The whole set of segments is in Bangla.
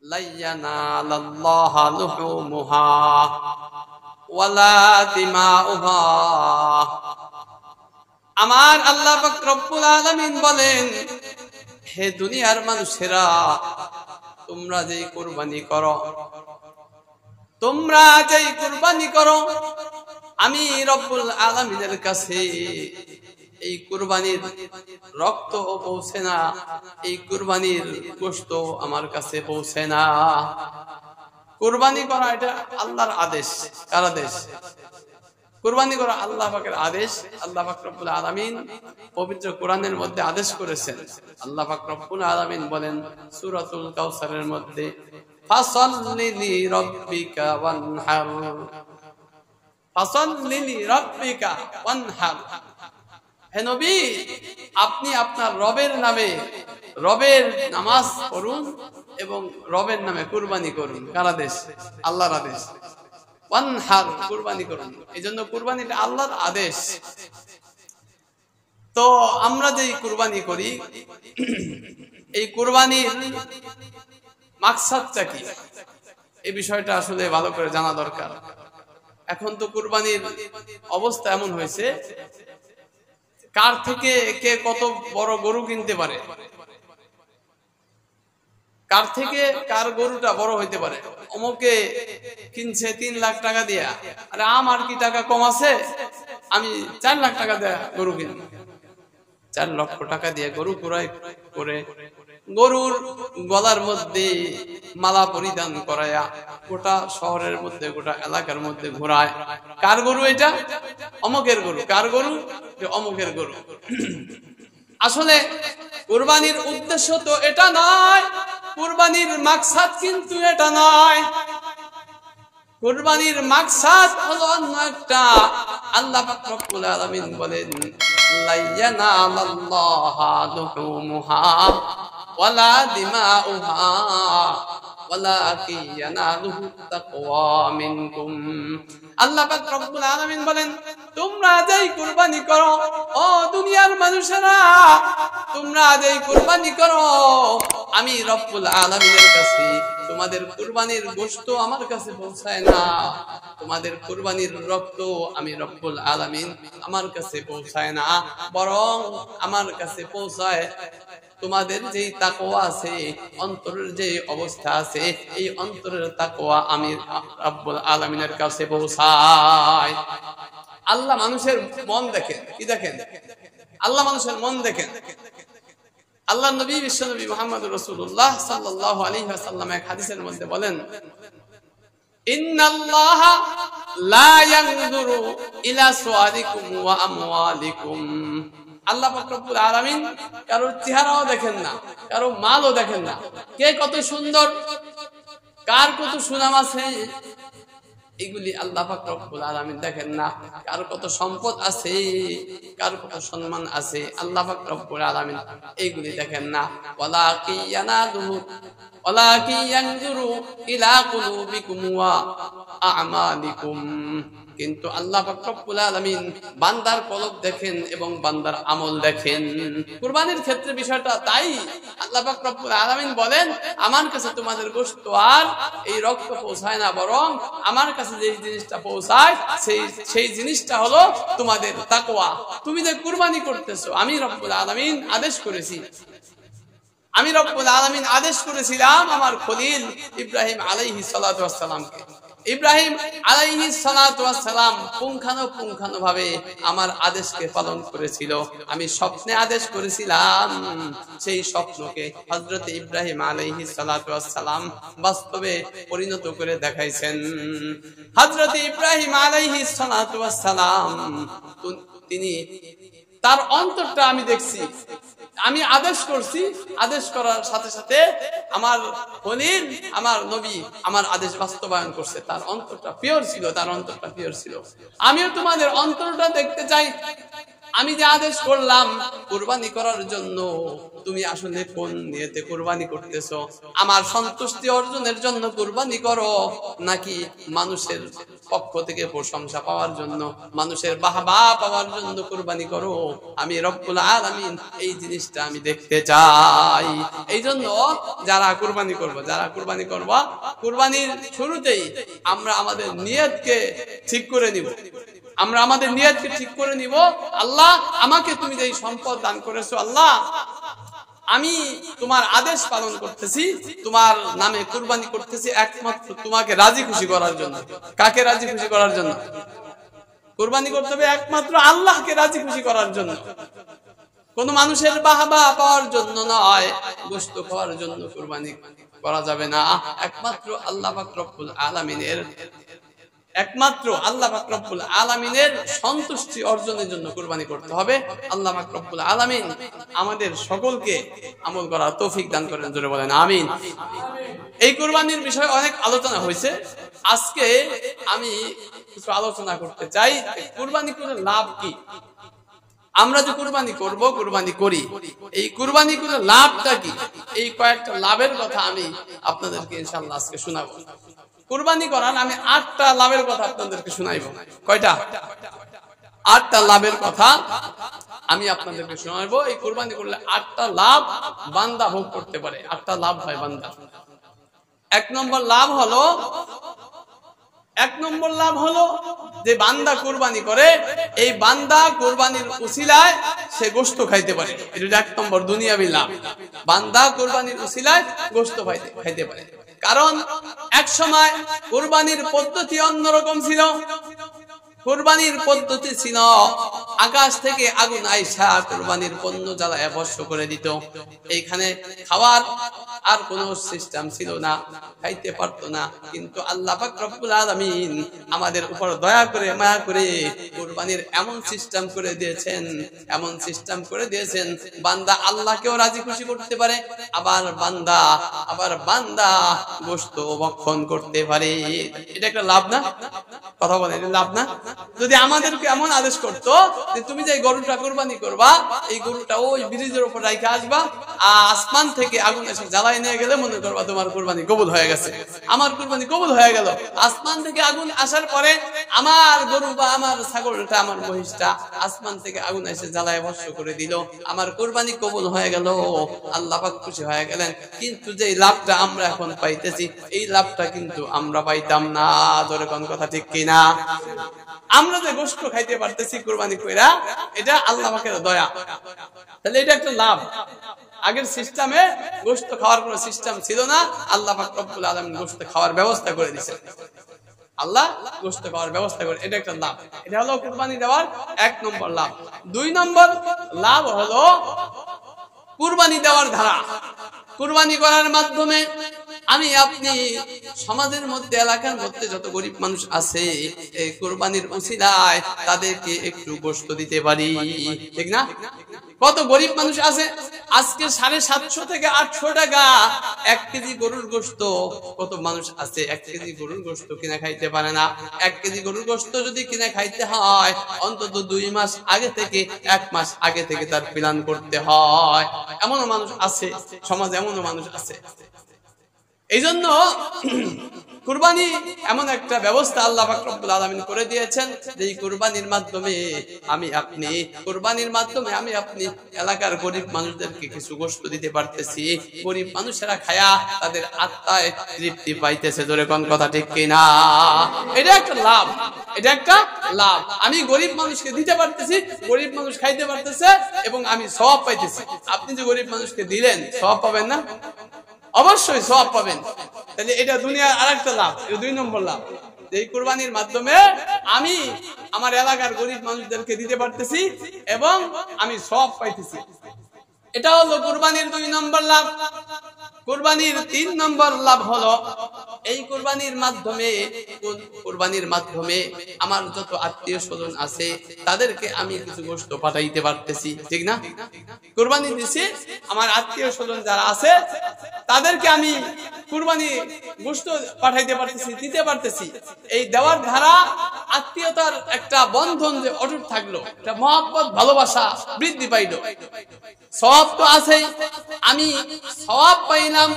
লাইয়ানালাল্লাহা লুহুমুহা ওয়ালা দিমাউহা। আমার আল্লাহ পাক রব্বুল আলামিন বলেন, হে দুনিয়ার মানুষেরা, তোমরা যেই কুরবানি করো, আমি রব্বুল আলামিনের কাছে এই কুরবানির রক্ত পৌঁছে না, এই কুরবানির গোশত আমার কাছে পৌঁছে না। কুরবানি করা এটা আল্লাহর আদেশ। কার আদেশ? কুরবানি করা আল্লাহ পাকের আদেশ। আল্লাহ পাক রব্বুল আলামিন পবিত্র কোরআনের মধ্যে আদেশ করেছেন। আল্লাহ পাক রব্বুল আলামিন বলেন সূরাতুল কাউসারের মধ্যে, ফাসাল্লি লিরাব্বিকা ওয়ানহার, ফাসাল্লি লিরাব্বিকা ওয়ানহার। হে নবী, আপনি আপনার রবের নামে রবের নামাজ পড়ুন এবং রবের নামে কুরবানি করুন। কার আদেশ? আল্লাহর আদেশ। ওয়ানহার, কুরবানি করুন। এই জন্য কুরবানিটা আল্লাহর আদেশ। তো আমরা যে কুরবানি করি, এই কুরবানির মাকসাদটা কি, এই বিষয়টা আসলে ভালো করে জানা দরকার। এখন তো কুরবানির অবস্থা এমন হয়েছে, কার থেকে কে কত বড় গরু কিনতে পারে, কার থেকে কার গরুটা বড় হইতে পারে। অমুকে কিনছে 3 লাখ টাকা দিয়া, আরে আমার কি টাকা কম আছে, আমি 4 লাখ টাকা দিয়ে গরু কিনবো। 4 লক্ষ টাকা দিয়ে গরু ক্রয় করে গরুর গলার মধ্যে মালা পরিধান করায়া গোটা শহরের মধ্যে, গোটা এলাকার মধ্যে ঘোরায়। কার গরু এটা? অমুকের গরু। কার গরু? অমুকের গরু। আসলে কুরবানির উদ্দেশ্য তো এটা নয়, কুরবানির মাকসাদ কিন্তু এটা নয়। কুরবানির মাকসাদ হলো অন্য একটা। আল্লাহ পাক রব্বুল আলামিন বলেন, লাইয়ানালাল্লাহা লুহুমুহা ওয়ালা দিমাউহা ওয়ালাকিন ইয়ানালুহু তাকওয়া মিনকুম। আল্লাহ পাক রব্বুল আলামিন বলেন, তোমরা যেই কুরবানি করো, ও দুনিয়ার মানুষেরা, তোমরা যেই কুরবানি করো, আমি রব্বুল আলামিনের কাছে তোমাদের কুরবানির গোশত আমার কাছে পৌঁছায় না, তোমাদের কুরবানির রক্ত আমি রব্বুল আলামিন আমার কাছে পৌঁছায় না, বরং আমার কাছে পৌঁছায় তোমাদের যে তাকওয়া আছে, অন্তরের যে অবস্থা আছে, এই অন্তরের তাকওয়া আমি রব্বুল আলামিনের কাছে পৌঁছাই। আল্লাহ মানুষের মন দেখেন। কি দেখেন? আল্লাহ মানুষের মন দেখেন। আল্লাহ নবী বিশ্বনবী মুহাম্মদুর রাসূলুল্লাহ সাল্লাল্লাহু আলাইহি ওয়াসাল্লাম এক হাদিসের মধ্যে বলেন, ইন্নাল্লাহা লা ইয়ানজুরু ইলা সুওয়ারিকুম ওয়া আমওয়ালিকুম। আল্লাহ পাক রব্বুল আলামিন কারো চেহারাও দেখেন না, কারো মালও দেখেন না, কে কত সুন্দর, কার কত সুনাম আছে, এগুলি আল্লাহ পাক রব্বুল আলামিন দেখেন না। কার কত সম্পদ আছে, কার কত সম্মান আছে, আল্লাহ পাক রব্বুল আলামিন এইগুলি দেখেন না। ওয়ালাকিন ইয়ানজুরু ইলা কুলুবিকুম ওয়া আ'মালিকুম। কিন্তু আল্লাহ পাক রব্বুল আলামিন বান্দার কলব দেখেন এবং বান্দার আমল দেখেন। কুরবানির ক্ষেত্রে বিষয়টা তাই। আল্লাহ পাক রব্বুল আলামিন বলেন, আমার কাছে তোমাদের গোশত আর এই রক্ত পৌঁছায় না, বরং আমার কাছে যে জিনিসটা পৌঁছায় সেই জিনিসটা হলো তোমাদের তাকওয়া। তুমি যে কুরবানি করতেছো, আমি রব্বুল আলামিন আদেশ করেছি, আমি রব্বুল আলামিন আদেশ করেছিলাম আমার খলিল ইব্রাহিম আলাইহিস সালাতু ওয়াস সালামকে। ইব্রাহিম আলাইহিস সালাতু ওয়াস সালাম পুঙ্খানুপুঙ্খানুভাবে আমার আদেশকে পালন করেছিল। আমি স্বপ্নে আদেশ করেছিলাম, সেই স্বপ্নকে হযরত ইব্রাহিম আলাইহিস সালাতু ওয়াস সালাম বাস্তবে পরিণত করে দেখাইছেন। হযরত ইব্রাহিম আলাইহিস সালাতু ওয়াস সালাম তিনি তার অন্তরটা আমি দেখছি, আমি আদেশ করছি, আদেশ করার সাথে সাথে আমার খলিল, আমার নবী আমার আদেশ বাস্তবায়ন করছে। তার অন্তরটা পিওর ছিল, তার অন্তরটা পিওর ছিল। আমিও তোমাদের অন্তরটা দেখতে চাই। আমি যে আদেশ করলাম কুরবানি করার জন্য, তুমি আসলে কোন নিয়তে কুরবানি করতেছো? আমার সন্তুষ্টি অর্জনের জন্য কুরবানি করো, নাকি মানুষের পক্ষ থেকে প্রশংসা পাওয়ার জন্য, মানুষের বাহবা পাওয়ার জন্য কুরবানি করো। আমি রব্বুল আলামিন এই জিনিসটা আমি দেখতে চাই। এই জন্য যারা কুরবানি করবো, কুরবানির শুরুতেই আমরা আমাদের নিয়তকে ঠিক করে নিব। আল্লাহ, আমাকে তুমি যে সম্পদ দান করেছো, আল্লাহ আমি তোমার আদেশ পালন করতেছি, তোমার নামে কুরবানি করতেছি একমাত্র তোমাকে রাজি খুশি করার জন্য। কাকে রাজি খুশি করার জন্য? কুরবানি করতে হবে একমাত্র আল্লাহকে রাজি খুশি করার জন্য, কোন মানুষের বাহবা পাওয়ার জন্য নয়, গোশত খাওয়ার জন্য কুরবানি করা যাবে না। একমাত্র আল্লাহ পাক রব্বুল আলামিনের সন্তুষ্টি অর্জনের জন্য কুরবানি করতে হবে। আল্লাহ পাক রব্বুল আলামিন আমাদের সকলকে আমল করার তৌফিক দান করেন, জোরে বলেন আমিন। এই কুরবানির বিষয়ে অনেক আলোচনা হয়েছে, আজকে আমি কিছু আলোচনা করতে চাই। কুরবানি করে লাভ কি? আমরা যে কুরবানি করি, এই কুরবানি করে লাভটা কি? এই কয়েকটা লাভের কথা আমি আপনাদেরকে ইনশাআল্লাহ আজকে শোনাবো। কুরবানি করার আমি 8টা লাভের কথা আপনাদেরকে শোনাইব। কয়টা? 8টা লাভের কথা আমি আপনাদেরকে শোনাইব। এই কুরবানি করলে 8টা লাভ বান্দা ভোগ করতে পারে। 8টা লাভ হয় বান্দা। এক নম্বর লাভ হলো যে বান্দা কুরবানি করে, এই বান্দা কুরবানির উসিলায় সে গোশত খাইতে পারে। এটা 1 নম্বর দুনিয়াবি লাভ। বান্দা কুরবানির উসিলায় গোশত খাইতে পারে। কারণ এক সময় কুরবানির পদ্ধতি অন্যরকম ছিল। কুরবানির পদ্ধতি ছিল আকাশ থেকে আগুন আইসা কুরবানির পণ্য জ্বালায় ভস্ম করে দিত। এইখানে খাওয়ার আর কোন সিস্টেম ছিল না, খাইতে পারতো না। কিন্তু আল্লাহ পাক রব্বুল আলামিন আমাদের উপর দয়া করে মায়া করে কুরবানির এমন সিস্টেম করে দিয়েছেন, বান্দা আল্লাহকেও রাজি খুশি করতে পারে, আবার বান্দা গোশত ভক্ষণ করতে পারে। এটা একটা লাভ না? কথা বলেন, এটা লাভ না? যদি আমাদেরকে এমন আদেশ করতো যে তুমি যে গরুটা কুরবানি করবা, এই গরুটা ওই ব্রিজের উপর রাইখে আসবা, আসমান থেকে আগুন এসে জ্বালাই নিয়ে গেলে মনে করবা তোমার কুরবানি কবুল হয়ে গেছে, আমার কুরবানি কবুল হয়ে গেল। আসমান থেকে আগুন আসার পরে আমার গরু বা আমার ছাগলটা, আমার মহিষটা আসমান থেকে আগুন এসে জ্বালায় ভস্ম করে দিল, আমার কুরবানি কবুল হয়ে গেল, আল্লাহ পাক খুশি হয়ে গেলেন। কিন্তু যে লাভটা আমরা এখন পাইতেছি, এই লাভটা কিন্তু আমরা পাইতাম না। ধরে কোন কথা ঠিক কিনা? আমরা যে গোশত খাইতে পারতেছি কুরবানি কইরা, এটা আল্লাহ পাকের দয়া। তাহলে এটা একটা লাভ। আগের সিস্টেমে গোশত খাওয়ার কোনো সিস্টেম ছিল না, আল্লাহ পাক রব্বুল আলামিন গোশত খাওয়ার ব্যবস্থা করে দিয়েছেন। এটা একটা লাভ। এটা হলো কুরবানি দেওয়ার 1 নম্বর লাভ। 2 নম্বর লাভ হলো কুরবানি দেওয়ার ধারা। কুরবানি করার মাধ্যমে আমি আপনি সমাজের মধ্যে, এলাকার মধ্যে যত গরিব মানুষ আছে, এই কুরবানির উসিলায় তাদেরকে একটু গোশত দিতে পারি, ঠিক না? কত গরিব মানুষ আছে আজকে 750 থেকে 800 টাকা 1 কেজি গরুর গোশত। কত মানুষ আছে 1 কেজি গরুর গোশত কিনে খাইতে পারে না। 1 কেজি গরুর গোশত যদি কিনে খাইতে হয়, অন্তত 2 মাস আগে থেকে, 1 মাস আগে থেকে তার প্ল্যান করতে হয়। এমনও মানুষ আছে সমাজে, এমনও মানুষ আছে। এই জন্য কুরবানি এমন একটা ব্যবস্থা আল্লাহ পাক রব্বুল আলামিন করে দিয়েছেন, যে এই কুরবানির মাধ্যমে আমি আপনি এলাকার গরিব মানুষদেরকে কিছু গোশত দিতে পারতেছি। গরিব মানুষেরা খায়া তাদের আত্মায় তৃপ্তি পাইতেছে। ধরে কোন কথা ঠিক কিনা? এটা একটা লাভ। আমি গরিব মানুষকে দিতে পারতেছি, গরিব মানুষ খাইতে পারতেছে এবং আমি সওয়াব পাইতেছি। আপনি যে গরিব মানুষকে দিলেন, সওয়াব পাবেন না? অবশ্যই সওয়াব পাবেন। তাহলে এটা দুনিয়ার আরেকটা লাভ। এটা 2 নম্বর লাভ। এই কুরবানির মাধ্যমে আমি আমার এলাকার গরিব মানুষদেরকে দিতে পারতেছি এবং আমি সওয়াব পাইতেছি। এটা হলো কুরবানির 2 নম্বর লাভ। কুরবানির 3 নম্বর লাভ হলো এই কুরবানির মাধ্যমে আমার যত আত্মীয় স্বজন আছে তাদেরকে আমি কিছু গোশত পাঠাইতে পারতেছি, ঠিক না? কুরবানি দিছি, আমার আত্মীয় স্বজন যারা আছে তাদেরকে আমি কুরবানি গোশত পাঠাইতে পারতেছি, দিতে পারতেছি। এই দেওয়ার ধারা, আত্মীয়তার একটা বন্ধন যে অটুট থাকলো, একটা মহব্বত, ভালোবাসা বৃদ্ধি পাইলো। সওয়াব তো আছেই, আমি সওয়াব পাইলাম,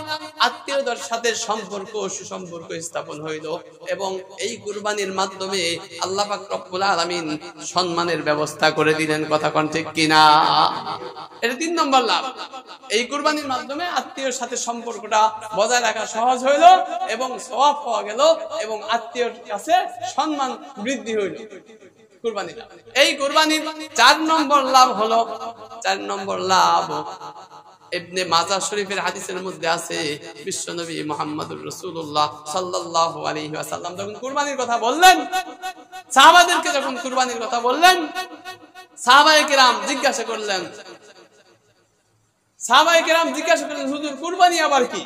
আত্মীয়দের সাথে সম্পর্ক সুসম্পর্ক স্থাপন হইল, এবং এই কুরবানির মাধ্যমে আল্লাহ পাক রব্বুল আলামিন সম্মানের ব্যবস্থা করে দিলেন। কথা কোন ঠিক কিনা? এটা 3 নম্বর লাভ। এই কুরবানির মাধ্যমে আত্মীয়র সাথে সম্পর্কটা বজায় রাখা সহজ হইল এবং সওয়াব পাওয়া গেল এবং আত্মীয়র কাছে সম্মান বৃদ্ধি হইল কুরবানি। এই কুরবানির 4 নম্বর লাভ হলো, 4 নম্বর লাভ ইবনে মাজাহ শরীফের হাদিসের মধ্যে আছে, বিশ্বনবী মুহাম্মদুর রাসূলুল্লাহ সাল্লাল্লাহু আলাইহি ওয়াসাল্লাম যখন কুরবানির কথা বললেন, সাহাবাদেরকে যখন কুরবানির কথা বললেন, সাহাবায়ে কেরাম জিজ্ঞাসা করলেন, হুজুর কুরবানি আবার কি?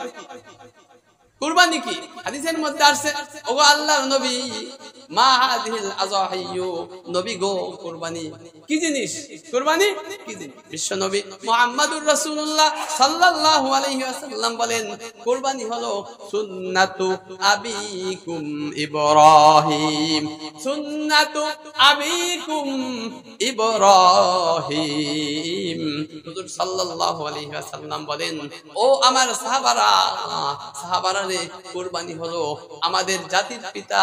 কুরবানি কি? হাদিসের মধ্যে আছে, ওগো আল্লাহর নবী, মা হাদিহিল আযাহিয়ু, নবী গো কুরবানি কি জিনিস? কুরবানি কি জিনিস? বিশ্ব নবী মুহাম্মদুর রাসূলুল্লাহ সাল্লাল্লাহু আলাইহি ওয়াসাল্লাম বলেন, কুরবানি হলো সুন্নাতু আবিকুম ইব্রাহিম, সুন্নাতু আবিকুম ইব্রাহিম। হুজুর সাল্লাল্লাহু আলাইহি ওয়াসাল্লাম বলেন, ও আমার সাহাবারা রে, কুরবানি হলো আমাদের জাতির পিতা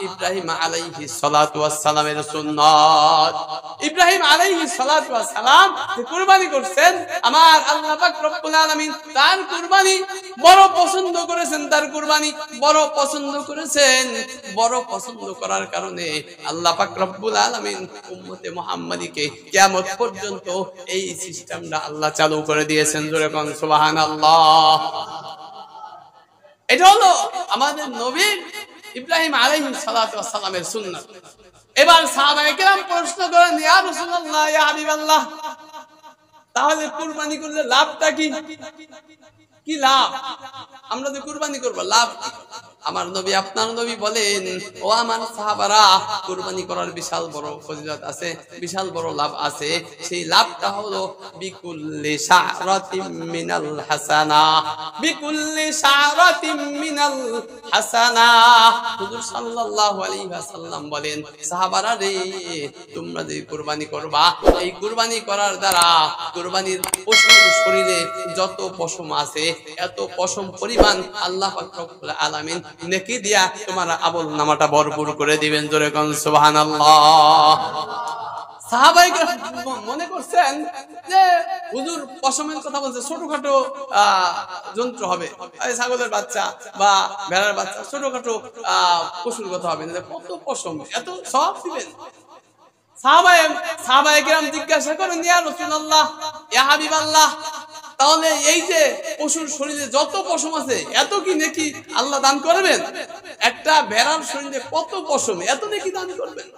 ইব্রাহিম আলাইহিস সালাতু ওয়াস সালামের সুন্নাত। ইব্রাহিম আলাইহিস সালাতু ওয়াস সালাম যে কুরবানি করছেন, আমার আল্লাহ পাক রব্বুল আলামিন তার কুরবানি বড় পছন্দ করেছেন, তার কুরবানি বড় পছন্দ করেছেন। বড় পছন্দ করার কারণে আল্লাহ পাক রব্বুল আলামিন উম্মতে মুহাম্মাদীকে কিয়ামত পর্যন্ত এই সিস্টেমটা আল্লাহ চালু করে দিয়েছেন। জোরে কোন সুবহানাল্লাহ। এটা হলো আমাদের নবী ইব্রাহিম আলাইহিস সালাতু ওয়াস সালামের সুন্নাত। এবার সাহাবায়ে কেরাম প্রশ্ন করেন, ইয়া রাসূলুল্লাহ, ইয়া হাবিবাল্লাহ, তাহলে কুরবানি করলে লাভটা কি? কি লাভ? আমরা যে কুরবানি করব, লাভ কি? আমার নবী, আপনার নবী বলেন, ও আমার সাহাবারা, কুরবানি করার বিশাল বড় ফজিলত আছে, বিশাল বড় লাভ আছে। সেই লাভটা হলো বিকুল্লি শারাতিম মিনাল হাসানা, বিকুল্লি শারাতিম মিনাল হাসানা। হুজুর সাল্লাল্লাহু আলাইহি ওয়াসাল্লাম বলেন, সাহাবারা রে, তোমরা যে কুরবানি করবা, এই কুরবানি করার দ্বারা কুরবানির পশুর শরীরে যত পশম আছে, এত পশম পরিমাণ আল্লাহ পাক রব্বুল আলামিন নেকি দিয়া তোমার আমল নামাটা ভরপুর করে দিবেন। জোরে কোন সুবহানাল্লাহ। সাহাবায়ে কেরাম মনে করছেন যে হুজুর পশমের কথা বলছে, ছোটখাটো যন্ত্র হবে, ছাগলের বাচ্চা বা ভেড়ার বাচ্চা, ছোটখাটো পশুর কথা হবে, কত পশম, এত সব দিবেন। সাহাবায়ে কেরাম জিজ্ঞাসা করেন, ইয়া রাসূলুল্লাহ, ইয়া হাবিবাল্লাহ, তাহলে এই যে পশুর শরীরে যত পশম আছে, এত কি নেকি আল্লাহ দান করবেন? একটা ভেড়ার শরীরে কত পশম, এত নেকি দান করবেন?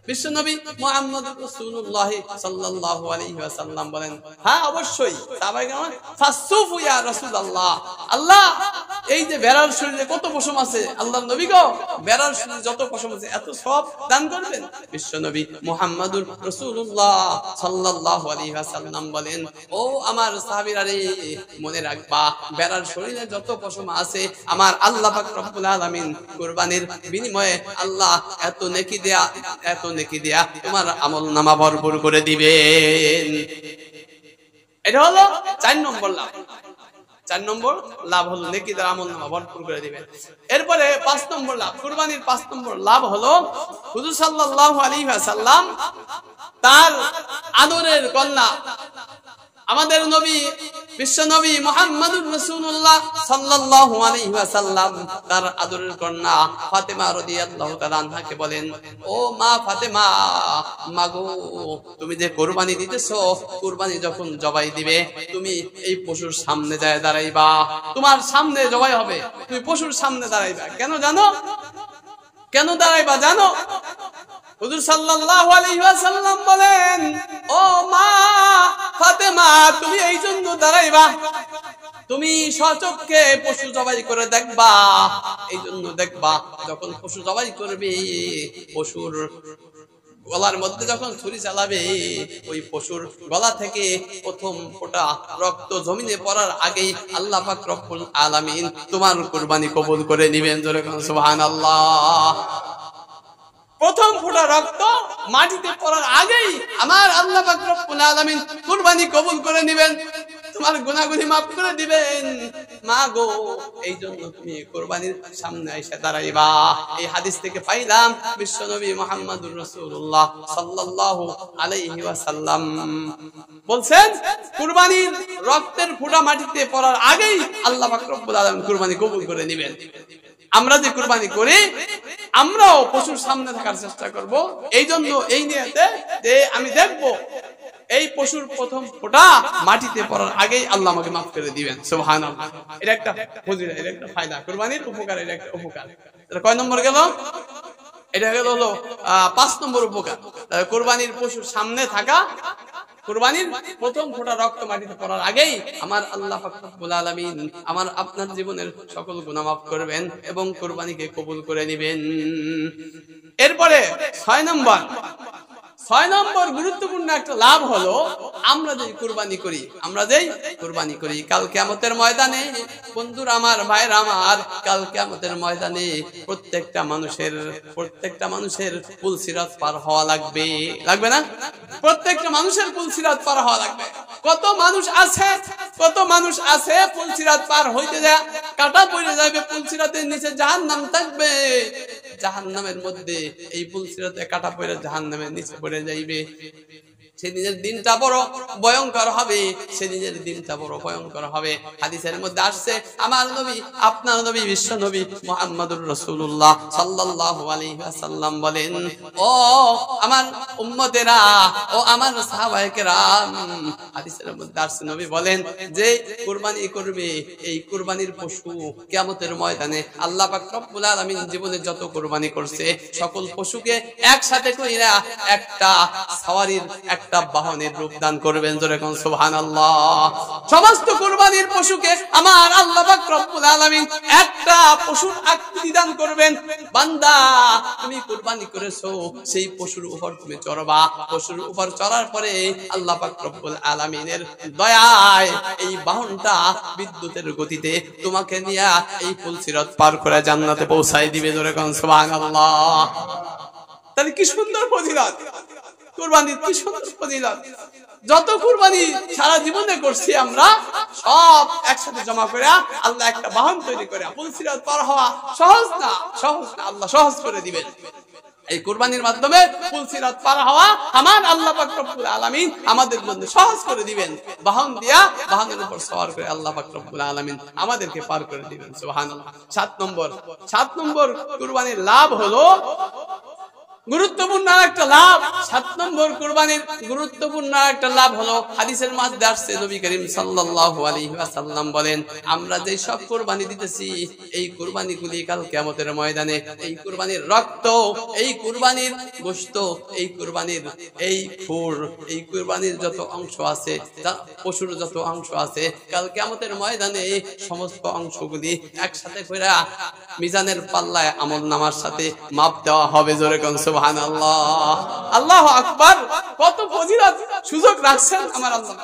বিশ্বনবী মুহাম্মদুর রাসূলুল্লাহ সাল্লাল্লাহু আলাইহি ওয়াসাল্লাম বলেন, হ্যাঁ অবশ্যই। সাহাবায়ে কেরাম, ফাসুফু ইয়া রাসূলুল্লাহ, আল্লাহ এই যে ভেড়ার শরীরে কত পশম আছে, আল্লাহর নবী গো, ভেড়ার শরীরে যত পশম আছে এত সব দান করবেন? বিশ্বনবী মুহাম্মদুর রাসূলুল্লাহ সাল্লাল্লাহু আলাইহি ওয়াসাল্লাম বলেন, ও আমার সাহাবীরা রে, মনে রাখবা, ভেড়ার শরীরে যত পশম আছে, আমার আল্লাহ পাক রব্বুল আলামিন কুরবানির বিনিময়ে আল্লাহ এত নেকি দেয়া তোমার আমল নামা ভরপুর করে দিবেন। এটা হলো 4 নম্বর লাভ। 4 নম্বর লাভ হলো নেকি দ্বারা আমল নামা ভরপুর করে দিবেন। এরপরে 5 নম্বর লাভ, কুরবানির 5 নম্বর লাভ হলো, হুজুর সাল্লাল্লাহু আলাইহি ওয়াসাল্লাম তার আদরের কন্যা, আমাদের নবী বিশ্বনবী মুহাম্মদুর রাসূলুল্লাহ সাল্লাল্লাহু আলাইহি ওয়াসাল্লাম তার আদরের কন্যা ফাতেমা রাদিয়াল্লাহু তাআলা আনহাকে বলেন, ও মা ফাতেমা, মাগো, তুমি যে কুরবানি দিতেছো, কুরবানি যখন জবাই দিবে, তুমি এই পশুর সামনে যায় দাঁড়াইবা, তোমার সামনে জবাই হবে, তুমি পশুর সামনে দাঁড়াইবা। কেন জানো? কেন দাঁড়াইবা জানো? হুজুর সাল্লাল্লাহু আলাইহি ওয়াসাল্লাম বলেন, ও মা ফাতেমা, তুমি এই জন্য দাঁড়াইবা, তুমি স্বচক্ষে পশু জবাই করে দেখবা। এই জন্য দেখবা, যখন পশু জবাই করবে, পশুর গলার মধ্যে যখন ছুরি চালাবে, ওই পশুর গলা থেকে প্রথম ফোঁটা রক্ত জমিনে পড়ার আগেই আল্লাহ পাক রব্বুল আলামিন তোমার কুরবানি কবুল করে নেবেন। জোরে কোন সুবহানাল্লাহ। প্রথম ফোঁটা রক্ত মাটিতে পড়ার আগেই আমার আল্লাহ পাক রব্বুল আলামিন কুরবানি কবুল করে নেবেন, তোমার গুনাহগুলি মাফ করে দিবেন। মা গো, এই জন্য তুমি কুরবানির সামনে এসে দাঁড়াইবা। এই হাদিস থেকে পাইলাম বিশ্বনবী মুহাম্মদুর রাসূলুল্লাহ সাল্লাল্লাহু আলাইহি ওয়াসাল্লাম বলছেন, কুরবানির রক্তের ফোঁটা মাটিতে পড়ার আগেই আল্লাহ পাক রব্বুল আলামিন কুরবানি কবুল করে নেবেন। আমরা যে কুরবানি করি, আমরাও পশুর সামনে থাকার চেষ্টা করব। এই জন্য এই নিয়তে যে আমি দেখব এই পশুর প্রথম ফোঁটা মাটিতে পড়ার আগেই আল্লাহ আমাকে মাফ করে দিবেন। সুবহানাল্লাহ। এটা একটা ফজিলত, এটা একটা ফায়দা, কুরবানির উপকার, এটা একটা উপকার। এটা কয় নম্বর গেল? এটা হলো 5 নম্বর উপকার। কুরবানির পশুর সামনে থাকা, কুরবানির প্রথম ফোঁটা রক্ত মাটিতে পড়ার আগেই আমার আল্লাহ পাক রব্বুল আলামিন আমার আপনার জীবনের সকল গুনাহ মাফ করবেন এবং কুরবানিকে কবুল করে নেবেন। এরপরে 6 নম্বর গুরুত্বপূর্ণ একটা লাভ হলো, আমরা যে কুরবানি করি কাল কিয়ামতের ময়দানে, বন্ধুরা আমার, ভাইরা আমার, কাল কিয়ামতের ময়দানে প্রত্যেকটা মানুষের পুলসিরাত পার হওয়া লাগবে না? প্রত্যেকটা মানুষের পুলসিরাত পার হওয়া লাগবে। কত মানুষ আছে পুলসিরাত পার হইতে যায় কাটা পড়ে যাবে, পুলসিরাতের নিচে জাহান্নাম থাকবে, জাহান্নামের মধ্যে এই পুলসিরাতে কাটা পড়ে জাহান্নামের নিচে পড়ে যাইবে। সেদিনের দিনটা বড় ভয়ঙ্কর হবে। হাদিসের মধ্যে আসছে, আমার নবী, আপনার নবী, বিশ্ব নবী মুহাম্মদুর রাসূলুল্লাহ সাল্লাল্লাহু আলাইহি ওয়াসাল্লাম বলেন, ও আমার উম্মতেরা, ও আমার সাহাবায়ে কেরাম, হাদিসের মধ্যে আসছে, নবী বলেন যে কুরবানি করবে, এই কুরবানির পশু কিয়ামতের ময়দানে আল্লাহ পাক রব্বুল আলামিন জীবনে যত কুরবানি করছে সকল পশুকে একসাথে কইরা একটা সওয়ারির, একটা বাহনের রূপ দান করবেন। জোরে কোন সুবহানাল্লাহ। সমস্ত কুরবানির পশুকে আমার আল্লাহ পাক রব্বুল আলামিন একটা পশুর আকৃতি দান করবেন। বান্দা, তুমি কুরবানি করেছো, সেই পশুর উপর তুমি চড়বা। পশুর উপর চড়ার পরে আল্লাহ পাক রব্বুল আলামিনের দয়ায় এই বাহনটা বিদ্যুতের গতিতে তোমাকে নিয়ে এই পুলসিরাত পার করে জান্নাতে পৌঁছায় দিবে। জোরে কোন সুবহানাল্লাহ। তাহলে কি সুন্দর ফজিলত কুরবানির, কি সুন্দর ফজিলত। যত কুরবানি সারা জীবনে করছি আমরা সব একসাথে জমা করে আল্লাহ একটা বাহন তৈরি করে পুলসিরাত পার হওয়া সহজ না, আল্লাহ সহজ করে দিবেন। এই কুরবানির মাধ্যমে পুলসিরাত পার হওয়া আমার আল্লাহ পাক রব্বুল আলামিন আমাদের জন্য সহজ করে দিবেন। বাহন দিয়া, বাহনের উপর সওয়ার করে আল্লাহ পাক রব্বুল আলামিন আমাদেরকে পার করে দিবেন। সুবহানাল্লাহ। 7 নম্বর কুরবানির লাভ হলো গুরুত্বপূর্ণ একটা লাভ। 7 নম্বর কুরবানির গুরুত্বপূর্ণ একটা লাভ হলো, হাদিসের মধ্যে আসছে, নবী করিম সাল্লাল্লাহু আলাইহি ওয়াসাল্লাম বলেন, আমরা যে সব কুরবানি দিতেছি এই কুরবানিগুলি কাল কিয়ামতের ময়দানে এই কুরবানির রক্ত, এই কুরবানির গোশত, এই কুরবানির এই খুর, এই কুরবানির যত অংশ আছে, পশুর যত অংশ আছে, কাল কিয়ামতের ময়দানে সমস্ত অংশগুলি একসাথে করে মিজানের পাল্লায় আমলনামার সাথে মাপ দেওয়া হবে। জোরে কোন সুবহানাল্লাহ। আল্লাহু আকবার। কত ফজিলত সুযোগ রাখছেন আমার আল্লাহ।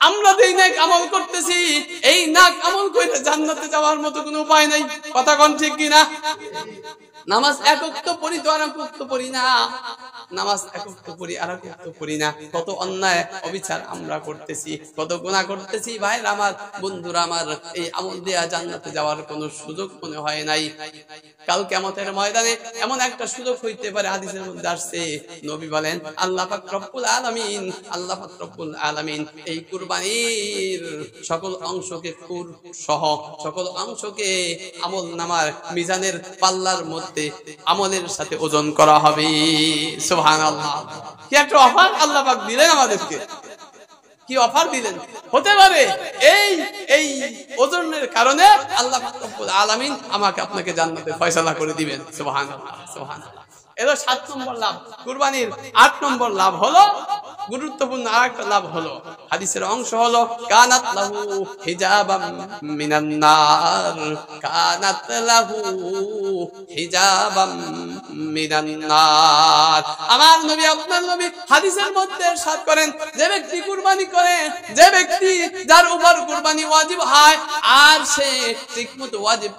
আমরা যেই নেক আমল করতেছি, এই নেক আমল করে জান্নাতে যাওয়ার মতো কোনো উপায় নাই। কথা কোন ঠিক কি না? নামাজ একক তো পড়ি তো আর একক তো পড়ি না, নামাজ একক তো পড়ি আর একক তো পড়ি না। কত অন্যায় অবিচার আমরা করতেছি, কত গুনাহ করতেছি। ভাইরা আমার, বন্ধুরা আমার, এই আমল দিয়া জান্নাতে যাওয়ার কোনো সুযোগ মনে হয় নাই। কাল কিয়ামতের ময়দানে এমন একটা সুযোগ হইতে পারে, হাদিসের মধ্যে আসছে, নবী বলেন আল্লাহ পাক রব্বুল আলামিন এই কুরবানির সকল অংশকে খুর সহ সকল অংশকে আমলনামার মিজানের পাল্লার মধ্যে আমলের সাথে ওজন করা হবে। সুবহানাল্লাহ। কি একটা অফার আল্লাহ পাক দিলেন আমাদেরকে, কি অফার দিলেন। হতে পারে এই ওজনের কারণে আল্লাহ পাক রব্বুল আলামিন আমাকে আপনাকে জান্নাতে ফয়সালা করে দিবেন। সুবহানাল্লাহ, সুবহানাল্লাহ। এর 7 নম্বর লাভ। কুরবানির 8 নম্বর লাভ হলো, গুরুত্বপূর্ণ আরেকটা লাভ হলো, হাদিসের অংশ হলো, কানাত লাহু হিজাবাম মিনান নার, কানাত লাহু হিজাবাম মিনান নার। আমার নবী, আপনার নবী হাদিসের মধ্যে ইরশাদ করেন, যে ব্যক্তি কুরবানি করে, যে ব্যক্তি যার উপর কুরবানি ওয়াজিব হয়, আর সে ঠিকমতো ওয়াজিব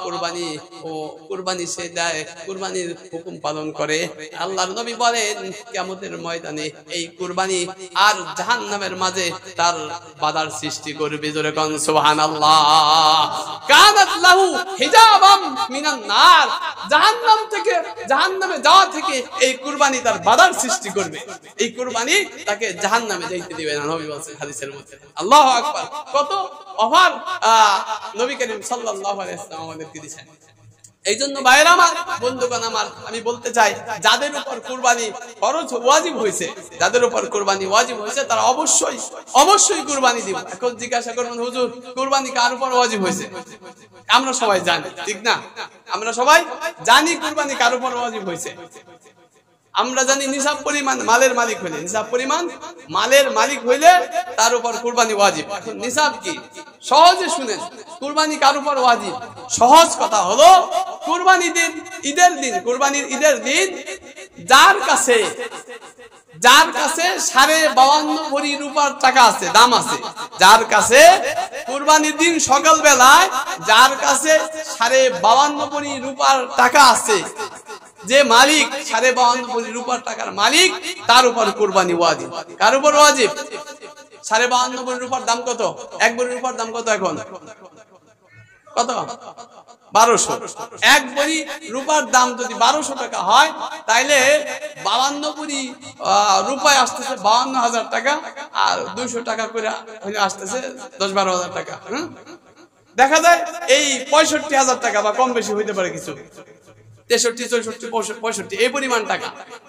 কুরবানি ও কুরবানি সে দেয়, কুরবানির হুকুম পালন করে, আল্লাহর নবী বলেন কিয়ামতের ময়দানে এই কুরবানি আর জাহান্নামের মাঝে তার বাধার সৃষ্টি করবে। জোরে কোন সুবহানাল্লাহ। কানাত লাহু হিজাবাম মিনান নার, জাহান্নাম থেকে, জাহান্নামে যাওয়া থেকে এই কুরবানি তার বাধার সৃষ্টি করবে। এই কুরবানি তাকে জাহান্নামে যাইতে দিবে না, নবী বলেন হাদিসের মধ্যে। আল্লাহু আকবার। কত অফার নবী করিম সাল্লাল্লাহু আলাইহি ওয়াসাল্লাম আমাদেরকে দিয়েছেন। এই জন্য ভাইরা আমার, বন্ধুগণ আমার, আমি বলতে চাই যাদের উপর কুরবানি ফরজ ওয়াজিব হয়েছে, যাদের উপর কুরবানি ওয়াজিব হয়েছে তারা অবশ্যই অবশ্যই কুরবানি দিব। এখন জিজ্ঞাসা করবেন হুজুর কুরবানি কার উপর ওয়াজিব হয়েছে? আমরা সবাই জানি, ঠিক না? আমরা সবাই জানি কুরবানি কার উপর ওয়াজিব হয়েছে। আমরা জানি নিসাব পরিমাণ মালের মালিক হইলে, নিসাব পরিমাণ মালের মালিক হইলে তার উপর কুরবানি ওয়াজিব। এখন নিসাব কি? সহজে শুনেন, কুরবানি কার উপর ওয়াজিব? সহজ কথা হলো কুরবানি দিন, ঈদের দিন, কুরবানির ঈদের দিন যার কাছে 52.5 ভরি রূপার টাকা আছে, দাম আছে, যার কাছে কুরবানির দিন সকাল বেলায় যার কাছে 52.5 ভরি রূপার টাকা আছে, যে মালিক 52.5 ভরি রূপার টাকার মালিক, তার উপর কুরবানি ওয়াজিব। কার উপর ওয়াজিব? 52.5 ভরি রূপার দাম কত? 1 ভরি রূপার দাম কত এখন? কত? 1200। 1 ভরি রূপার দাম যদি 1200 টাকা হয় তাইলে 52 ভরি রূপায় আসতেছে 52,000 টাকা, আর 200 টাকা করে আসতেছে 10-12,000 টাকা। দেখা যায় এই 65,000 টাকা বা কম বেশি হইতে পারে কিছু, 63, 64, 65 এই পরিমাণ টাকা।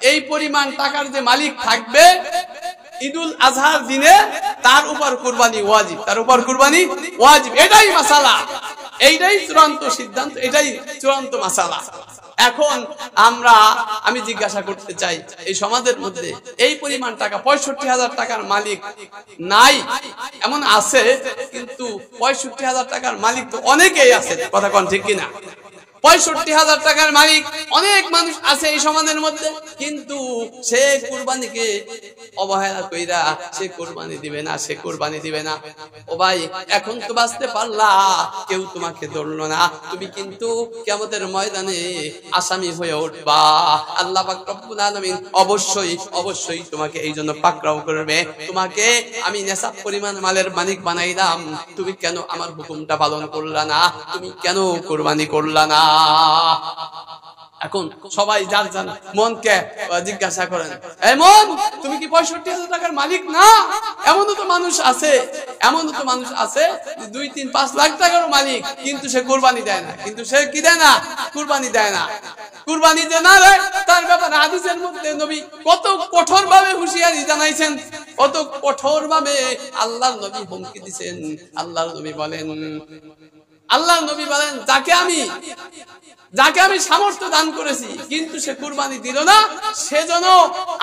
এই পরিমাণ টাকার যে মালিক থাকবে ঈদুল আজহার দিনে তার উপর কুরবানি ওয়াজিব, তার উপর কুরবানি ওয়াজিব। এটাই মাসালা, এইটাই চূড়ান্ত সিদ্ধান্ত, এটাই চূড়ান্ত মাসালা। এখন আমি জিজ্ঞাসা করতে চাই, এই সমাজের মধ্যে এই পরিমাণ টাকা 65,000 টাকার মালিক নাই, এমন আছে, কিন্তু 65,000 টাকার মালিক তো অনেকেই আছে, কথা কোন ঠিক কিনা? 65,000 টাকার মালিক অনেক মানুষ আছে এই সমাজের মধ্যে, কিন্তু সে কুরবানিকে অবহেলা কইরা সে কুরবানি দিবে না, সে কুরবানি দিবে না। ও ভাই, এখন তো বাঁচতে পারলা, কেউ তোমাকে ধরলো না, তুমি কিন্তু কিয়ামতের ময়দানে আসামি হয়ে উঠবা। আল্লাহ পাক রব্বুল আলামিন অবশ্যই অবশ্যই তোমাকে এই জন্য পাকড়াও করবে। তোমাকে আমি নেশাব পরিমাণ মালের মালিক বানাইলাম, তুমি কেন আমার হুকুমটা পালন করলা না? তুমি কেন কুরবানি করলা না? এখন সবাই যার যার মনকে জিজ্ঞাসা করেন, এই মন, তুমি কি 65,000 টাকার মালিক না? এমনও তো মানুষ আছে, এমনও তো মানুষ আছে 2-3-5 লাখ টাকার মালিক, কিন্তু সে কুরবানি দেয় না। কিন্তু সে কি দেয় না? কুরবানি দেয় না। কুরবানি যে না দেয় তার ব্যাপারে হাদিসের মধ্যে নবী কত কঠোর ভাবে হুঁশিয়ারি জানাইছেন, কত কঠোর ভাবে আল্লাহর নবী হুমকি দিয়েছেন। আল্লাহর নবী বলেন যাকে আমি সামর্থ্য দান করেছি কিন্তু সে কুরবানি দিল না, সেজন্য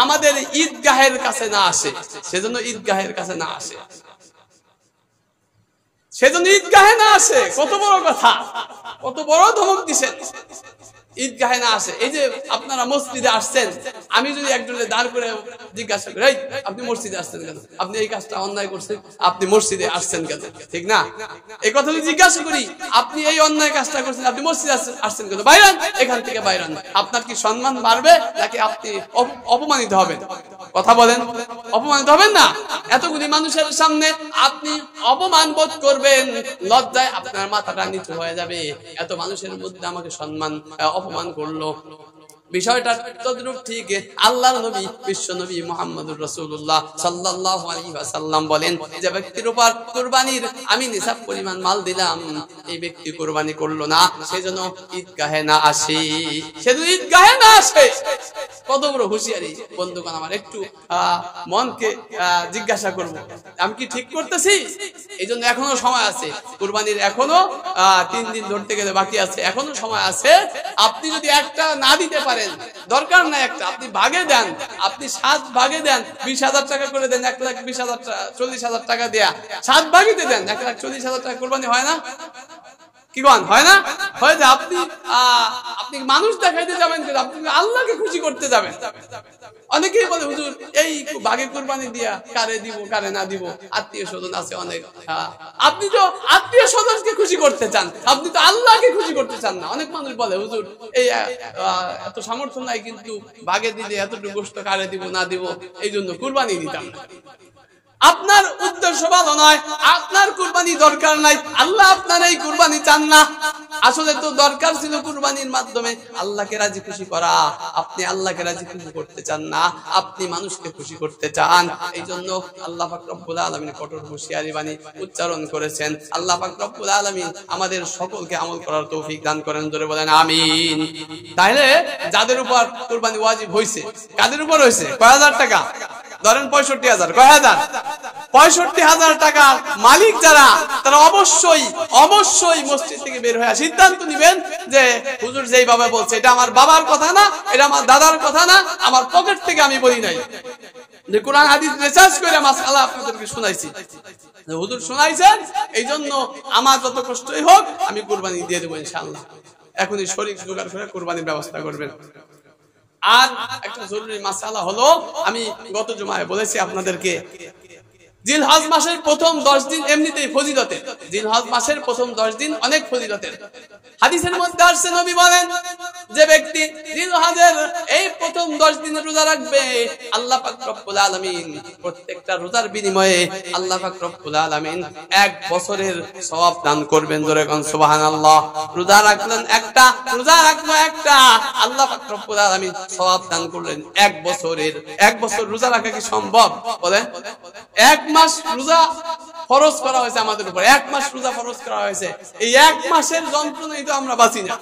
আমাদের ঈদগাহের কাছে না আসে, সেজন্য ঈদগাহের কাছে না আসে, সেজন্য ঈদগাহে না আসে। কত বড় কথা, কত বড় ধমক দিছেন, ঈদগাহে না আসে। এই যে আপনারা মসজিদে আসছেন, আমি যদি একজনের দাঁড় করে জিজ্ঞাসা করি, এই আপনি মসজিদে আসছেন কেন? আপনি এই কাজটা অন্যায় করছেন, আপনি মসজিদে আসছেন কেন? ঠিক না? এই কথা যদি জিজ্ঞাসা করি, আপনি এই অন্যায় কাজটা করছেন, আপনি মসজিদে আসছেন কেন? বাইরান, এখান থেকে বাইরান। আপনার কি সম্মান বাড়বে নাকি আপনি অপমানিত হবেন? কথা বলেন, অপমানিত হবেন না? এতগুলি মানুষের সামনে আপনি অপমান বোধ করবেন, লজ্জায় আপনার মাথাটা নিচু হয়ে যাবে। এত মানুষের মধ্যে আমাকে অপমান করলো। বিষয়টা তদ্রূপ ঠিক আল্লাহর নবী বিশ্ব নবী মুহাম্মদুর রাসূলুল্লাহ সাল্লাল্লাহু আলাইহি ওয়াসাল্লাম বলেন, যে ব্যক্তির উপর কুরবানির আমি নিসাব পরিমাণ মাল দিলাম, এই ব্যক্তি কুরবানি করলো না, সেজন্য ঈদগাহে না আসে, সেজন্য ঈদগাহে না আসে। কত বড় হুঁশিয়ারি বন্ধুগণ আমার। একটু মনকে জিজ্ঞাসা করব, আমি কি ঠিক করতেছি? এই জন্য এখনো সময় আছে, কুরবানির এখনো 3 দিন ধরতে গেলে বাকি আছে, এখনো সময় আছে। আপনি যদি একটা না দিতে পারেন, দরকার নাই একটা, আপনি ভাগে দেন, আপনি 7 ভাগে দেন, 20,000 টাকা করে দেন, 1,20,000 টাকা দেয়া 7 ভাগিতে দেন, 1,40,000 টাকা কুরবানি হয় না? কি কোন হয় না? হয় যে আপনি মানুষ দেখাইতে যাবেন, আপনি আল্লাহকে খুশি করতে যাবেন। অনেকেই বলে হুজুর এই বাঘে কুরবানি দিয়া কারে দিব কারে না দিব, আত্মীয় স্বজন আছে অনেক। আপনি তো আত্মীয় স্বজনকে খুশি করতে চান, আপনি তো আল্লাহকে খুশি করতে চান না। অনেক মানুষ বলে হুজুর এই এত সামর্থ্য নাই, কিন্তু বাঘে দিলে এতটুকু গোশত কারে দিব না দিব, এই জন্য কুরবানি দিতাম না। আপনার উদ্দেশ্য ভালো নয়, আপনার কুরবানি দরকার নাই, আল্লাহ আপনার এই কুরবানি চান না। আসলে তো দরকার ছিল কুরবানির মাধ্যমে আল্লাহকে রাজি খুশি করা। আপনি আল্লাহকে রাজি খুশি করতে চান না, আপনি মানুষকে খুশি করতে চান। এই জন্য আল্লাহ পাক রব্বুল আলামিন কঠোর হুঁশিয়ারি বাণী উচ্চারণ করেছেন। আল্লাহ পাক রব্বুল আলামিন আমাদের সকলকে আমল করার তৌফিক দান করেন, জোরে বলেন আমিন। তাহলে যাদের উপর কুরবানি ওয়াজিব হয়েছে, কাদের উপর হয়েছে? কয় হাজার টাকা? ধরেন 65,000। কয় হাজার? 65,000 টাকার মালিক যারা, তারা অবশ্যই অবশ্যই মসজিদ থেকে বের হয়ে সিদ্ধান্ত নিবেন যে হুজুর যেইভাবে বলছে এটা আমার বাবার কথা না, এটা আমার দাদার কথা না, আমার পকেট থেকে আমি বলি নাই, যে কোরআন হাদিস রিসার্চ করে মাসআলা আপনাদেরকে শোনাইছি, হুজুর শোনাইছেন, এই জন্য আমার যত কষ্টই হোক আমি কুরবানি দিয়ে দেবো ইনশাআল্লাহ। এখনই শরীক জোগাড় করে কুরবানির ব্যবস্থা করবেন। আর একটা জরুরি মাসআলা হলো, আমি গত জুমায় বলেছি আপনাদেরকে, জিলহজ মাসের প্রথম 10 দিন এমনিতেই ফজিলতের। জিলহজ মাসের প্রথম 10 দিন অনেক ফজিলতের। হাদিসের মধ্যে আসছে, নবী বলেন যে ব্যক্তি জিলহজের এই প্রথম 10 দিন রোজা রাখবে, আল্লাহ পাক রব্বুল আলামিন প্রত্যেকটা রোজার বিনিময়ে আল্লাহ পাক রব্বুল আলামিন 1 বছরের সওয়াব দান করবেন। জোরে কোন সুবহানাল্লাহ। রোজা রাখলেন একটা, রোজা রাখলো একটা, আল্লাহ পাক রব্বুল আলামিন সওয়াব দান করলেন 1 বছরের। 1 বছর রোজা রাখা কি সম্ভব? বলেন। 1 মাস রোজা ফরজ করা হয়েছে আমাদের উপর, 1 মাস রোজা ফরজ করা হয়েছে। এই 1 মাসের যন্ত্রণায় তো আমরা বাঁচি না।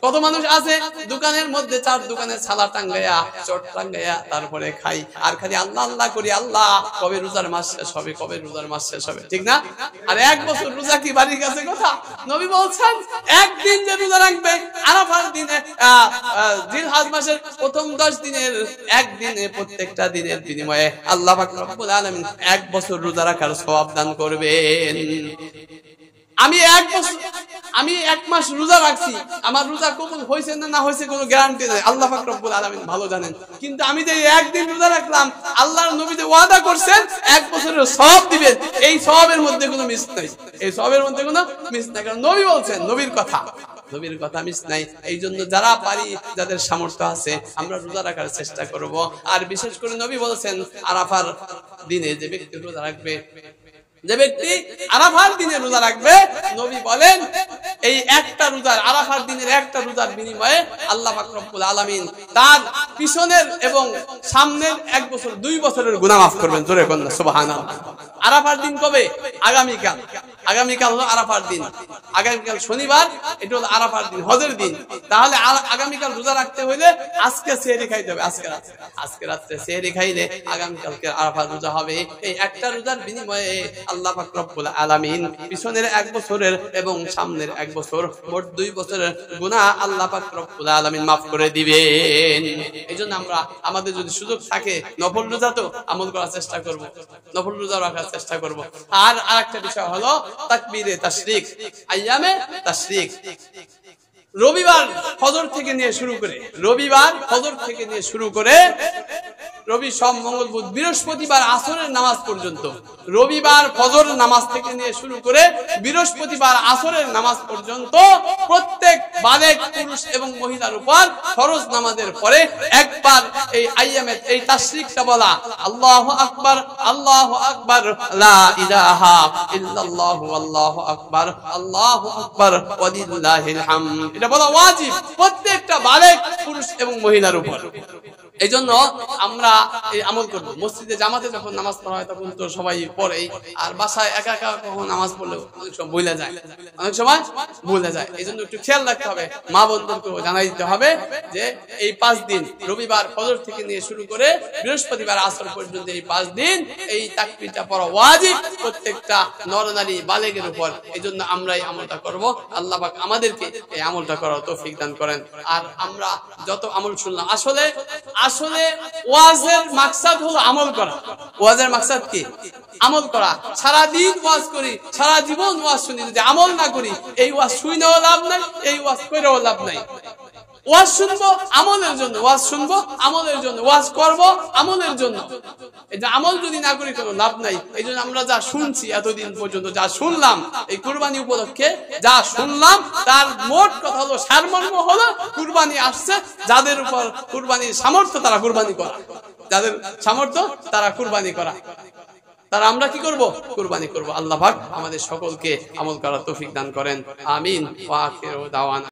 কত মানুষ আছে দোকানের মধ্যে 4 দোকানের ছালা টাঙ্গাইয়া, চট টাঙ্গাইয়া তারপরে খাই, আর খালি আল্লাহ আল্লাহ করি, আল্লাহ কবে রোজার মাস শেষ হবে, কবে রোজার মাস শেষ হবে, ঠিক না? আর 1 বছর রোজা কি বাড়ির কাছে কথা? নবী বলছেন একদিন যে রোজা রাখবে আরাফার দিনে, জিলহজ মাসের প্রথম 10 দিনের একদিনে, প্রত্যেকটা দিনের বিনিময়ে আল্লাহ পাক রব্বুল আলামিন 1 বছর রোজা রাখার সওয়াব দান করবেন। আমি 1 মাস রোজা রাখছি, আমার রোজা কবুল হয়েছে না হয়েছে কোনো গ্যারান্টি নেই, আল্লাহ পাক রব্বুল আলামিন ভালো জানেন। কিন্তু আমি যে একদিন রোজা রাখলাম, আল্লাহর নবী যে ওয়াদা করছেন 1 বছরের সওয়াব দিবেন, এই সওয়াবের মধ্যে কোনো মিস নাই, এই সওয়াবের মধ্যে কোনো মিস নাই, কারণ নবী বলছেন, নবীর কথা, নবীর কথা মিস নাই। এই জন্য যারা পারি, যাদের সামর্থ্য আছে, আমরা রোজা রাখার চেষ্টা করব। আর বিশেষ করে নবী বলেছেন আরাফার দিনে যে ব্যক্তি রোজা রাখবে, যে ব্যক্তি আরাফার দিনে রোজা রাখবে, নবী বলেন এই একটা রোজার, আরাফার দিনের একটা রোজার বিনিময়ে আল্লাহ পাক রব্বুল আলামিন তার পিছনের এবং সামনের 1 বছর 2 বছরের গুনাহ মাফ করবেন। জোরে বলেন সুবহানাল্লাহ। আরাফার দিন কবে? আগামীকাল। আগামীকাল হলো আরাফার দিন, আগামীকাল শনিবার, এটা হলো আরাফার দিন, হজের দিন। তাহলে আগামীকাল রোজা রাখতে হইলে আজকে সেহরি খাইতে হবে, আজকে রাতে সেহরি খাইলে আগামীকালকে আরাফার রোজা হবে। এই একটা রোজার বিনিময়ে আল্লাহ পাক রব্বুল আলামিন পিছনের 1 বছরের এবং সামনের 1 বছর, মোট 2 বছরের গুনাহ আল্লাহ পাক রব্বুল আলামিন মাফ করে দিবেন। এইজন্য আমরা, আমাদের যদি সুযোগ থাকে, নফল রোজা তো আমল করার চেষ্টা করব, নফল রোজা রাখার চেষ্টা করব। আর আরেকটা বিষয় হলো তাকবীরে তাশরিক, আইয়ামে তাশরিক। রবিবার ফজর থেকে নিয়ে শুরু করে, রবিবার ফজর থেকে নিয়ে শুরু করে রবি, সোম, মঙ্গল, বুধ, বৃহস্পতিবার আসরের নামাজ পর্যন্ত, রবিবার ফজর নামাজ থেকে নিয়ে শুরু করে বৃহস্পতিবার আসরের নামাজ পর্যন্ত প্রত্যেক বালেগ পুরুষ এবং মহিলার উপর ফরজ নামাজের পরে একবার এই আইয়ামে এই তাশরিকটা বলা, আল্লাহু আকবার, আল্লাহু আকবার, লা ইলাহা ইল্লাল্লাহু, আল্লাহু আকবার, আল্লাহু আকবার, ওয়ালিল্লাহিল হামদ, এটা বলা ওয়াজিব প্রত্যেকটা বালেগ পুরুষ এবং মহিলার উপর। এই জন্য আমরা এই আমল করব। মসজিদে জামাতে যখন নামাজ পড়া হয় তখন তো সবাই পড়েই, আর বাসায় একা একা কখন নামাজ পড়লেও অনেক সময় ভুলে যায়, অনেক সময় ভুলে যায়। এই জন্য একটু খেয়াল রাখতে হবে, মা বোনদেরকেও জানাই দিতে হবে যে এই 5 দিন, রবিবার ফজর থেকে নিয়ে শুরু করে বৃহস্পতিবার আসর পর্যন্ত এই 5 দিন এই তাকবীরটা পড়া ওয়াজিব প্রত্যেকটা নরনারী বালেগের উপর। এই জন্য আমরা এই আমলটা করব। আল্লাহ পাক আমাদেরকে এই আমলটা করার তৌফিক দান করেন। আর আমরা যত আমল শুনলাম, আসলে ওয়াজের মাকসাদ হলো আমল করা। ওয়াজের মাকসাদ কি? আমল করা। সারা দিন ওয়াজ করি, সারা জীবন ওয়াজ শুনি, যদি আমল না করি, এই ওয়াজ শুনেও লাভ নাই, এই ওয়াজ করেও লাভ নাই। ওয়াজ শুনবো আমলের জন্য, ওয়াজ শুনবো আমলের জন্য, ওয়াজ করবো আমলের জন্য। এটা আমল যদি না করি কোনো লাভ নাই। এই জন্য আমরা যা শুনছি এতদিন পর্যন্ত, যা শুনলাম এই কুরবানি উপলক্ষে যা শুনলাম, তার মোট কথা হলো, সারমর্ম হলো, কুরবানি আসছে, যাদের উপর কুরবানির সামর্থ্য তারা কুরবানি করা, যাদের সামর্থ্য তারা কুরবানি করা, তারা আমরা কি করব? কুরবানি করব। আল্লাহ পাক আমাদের সকলকে আমল করার তৌফিক দান করেন। আমিন। ওয়া আখিরু দাওয়ানা।